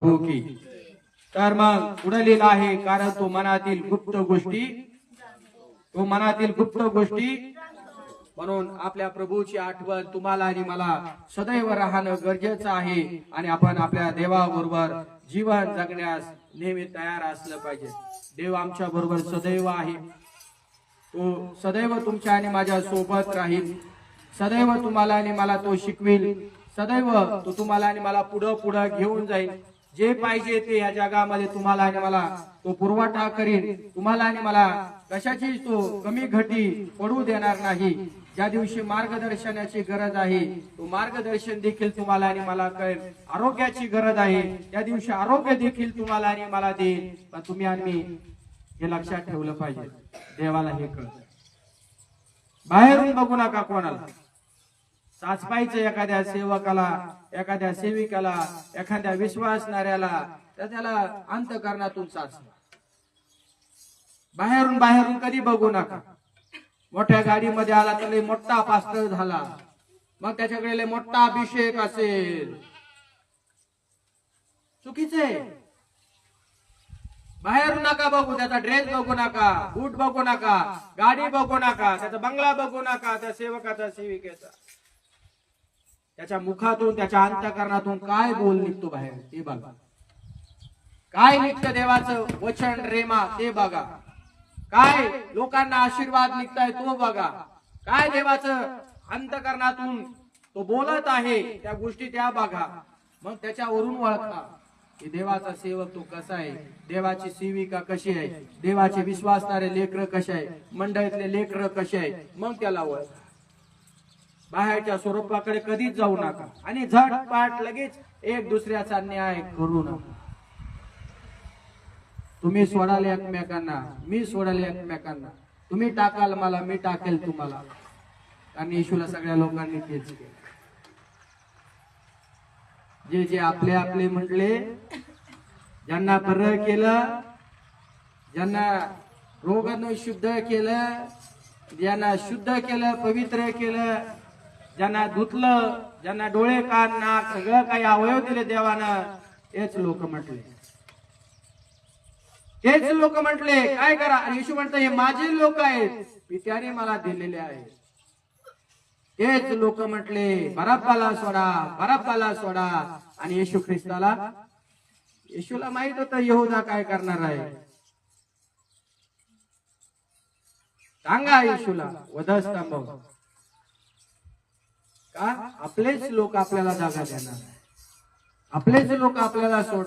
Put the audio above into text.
हो की. तर मग उडलेला आहे, कारण तो मनातील गुप्त गोष्टी, तो मनातील गुप्त गोष्टी. म्हणून आपल्या प्रभूची आठवण तुम्हाला आणि मला सदैव राहणं गरजेचं आहे. आणि आपण आपल्या देवाबरोबर जीवन जगण्यास नेहमी तयार असलं पाहिजे. देव आमच्या बरोबर सदैव आहे. तो सदैव तुमच्या आणि माझ्या सोबत राहील. सदैव तुम्हाला आणि मला तो शिकवेल. सदैव तो तुम्हाला आणि मला पुढं पुढं घेऊन जाईल. जे पाहिजे ते या जगामध्ये तुम्हाला आणि मला तो पुरवठा करील. तुम्हाला आणि मला कशाची तो कमी घटी पडू देणार नाही. ज्या दिवशी मार्गदर्शनाची गरज आहे, तो मार्गदर्शन देखील तुम्हाला आणि मला कळेल. आरोग्याची गरज आहे, त्या दिवशी आरोग्य देखील तुम्हाला आणि मला देईल. पण तुम्ही आणि मी हे लक्षात ठेवलं पाहिजे. देवाला हे कळतं. बाहेरून बघू नका कोणाला. साचपायचं एखाद्या सेवकाला, एखाद्या सेविकाला, एखाद्या विश्वासणाऱ्याला, तर त्याला अंतःकरणातून साचवा. बाहेरून कधी बघू नका. मोठ्या गाडीमध्ये आला तर मोठा पास्टर झाला, मग त्याच्याकडे मोठा अभिषेक असेल, चुकीचे. बाहेरून नका बघू, त्याचा ड्रेस बघू नका, बूट बघू नका, गाडी बघू नका, त्याचा बंगला बघू नका, त्या सेवकाचा सेविकेचा. त्याच्या मुखातून, त्याच्या अंतःकरणातून काय बोल निघतो बाहेर ते बघा. काय निघतं देवाचं वचन रेमा ते बघा. काय लोकांना आशीर्वाद निघताय तो बघा. काय देवाचं अंतःकरणातून तो बोलत आहे त्या गोष्टी त्या बघा. मग त्याच्यावरून ओळखा की देवाचा सेवक तो कसा आहे, देवाची सेविका कशी आहे, देवाचे विश्वासणारे लेकरं कसे आहे, मंडळीतले लेकरं कसे आहे. मग त्याला ओळखा. बाहेरच्या स्वरूपाकडे कधीच जाऊ नका आणि झटपट लगेच एक दुसऱ्याचा न्याय करू नका. तुम्ही सोडाल एकमेकांना, मी सोडाल एकमेकांना. तुम्ही टाकाल मला, मी टाकेल तुम्हाला. आणि येशूला सगळ्या लोकांनी तेच केलं. जे जे आपले आपले म्हटले, ज्यांना बरं केलं, ज्यांना रोगानं शुद्ध केलं, ज्यांना शुद्ध केलं, पवित्र केलं, ज्यांना धुतलं, ज्यांना डोळे कान नाक सगळं काही अवयव दिले देवानं, तेच लोक म्हटले. तेच लोक म्हटले काय करा. येशू म्हणतो हे माझे लोक आहेत, पित्याने मला दिलेले आहेत. तेच लोक म्हटले बरब्बाला सोडा, बरब्बाला सोडा. आणि येशू ख्रिस्ताला, येशूला माहित होतं यहूदा काय करणार आहे. सांगा येशूला वधस थांबव. का आपलेच लोक आपल्याला जागा देणार, आपलेच लोक आपल्याला सोड